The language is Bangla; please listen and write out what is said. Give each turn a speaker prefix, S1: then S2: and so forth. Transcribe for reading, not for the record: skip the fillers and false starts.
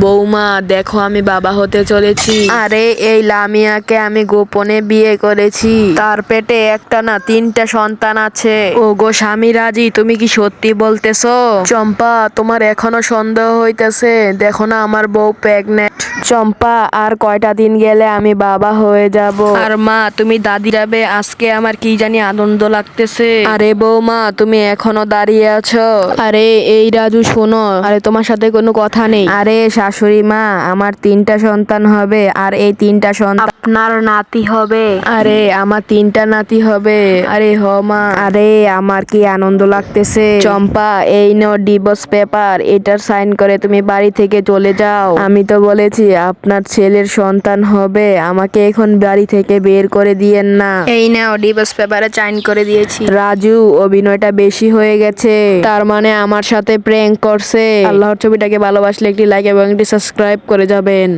S1: বৌমা দেখো, আমি বাবা হতে চলেছি। আরে এই লামিয়াকে আমি গোপনে বিয়ে করেছি, তার পেটে একটা না তিনটা সন্তান আছে। ও গো স্বামী রাজি, তুমি কি সত্যি বলতেছো? চম্পা, তোমার এখনো সন্দেহ হইতেছে? দেখো না আমার বউ প্রেগনেন্ট। চম্পা, আর কয়টা দিন গেলে আমি বাবা হয়ে যাব। আর মা, তুমি দাদি যাবে, আজকে আমার কি জানি আনন্দ লাগতেছে। আরে বৌমা, তুমি এখনো দাঁড়িয়ে আছো? আরে এই রাজু শোনো, আরে তোমার সাথে কোনো কথা নেই। আরে শাশুড়ি মা, আমার তিনটা সন্তান হবে, আর এই তিনটা সন্তান আপনার নাতি হবে। আরে আমার তিনটা নাতি হবে। আরে হ মা। আরে আমার কি আনন্দ লাগতেছে। চম্পা, এই নাও ডিভোর্স পেপার, এটার সাইন করে তুমি বাড়ি থেকে চলে যাও। আমি তো বলেছি আপনার ছেলের সন্তান হবে, আমাকে এখন বাড়ি থেকে বের করে দিয়েন না। এই নাও ডিভোর্স পেপারে সাইন করে দিয়েছি। রাজু, অভিনয়টা বেশি হয়ে গেছে। তার মানে আমার সাথে প্র্যাঙ্ক করছে। আল্লাহর ছবিটাকে ভালোবাসলে একটি লাইক এবং একটি সাবস্ক্রাইব করে যাবেন।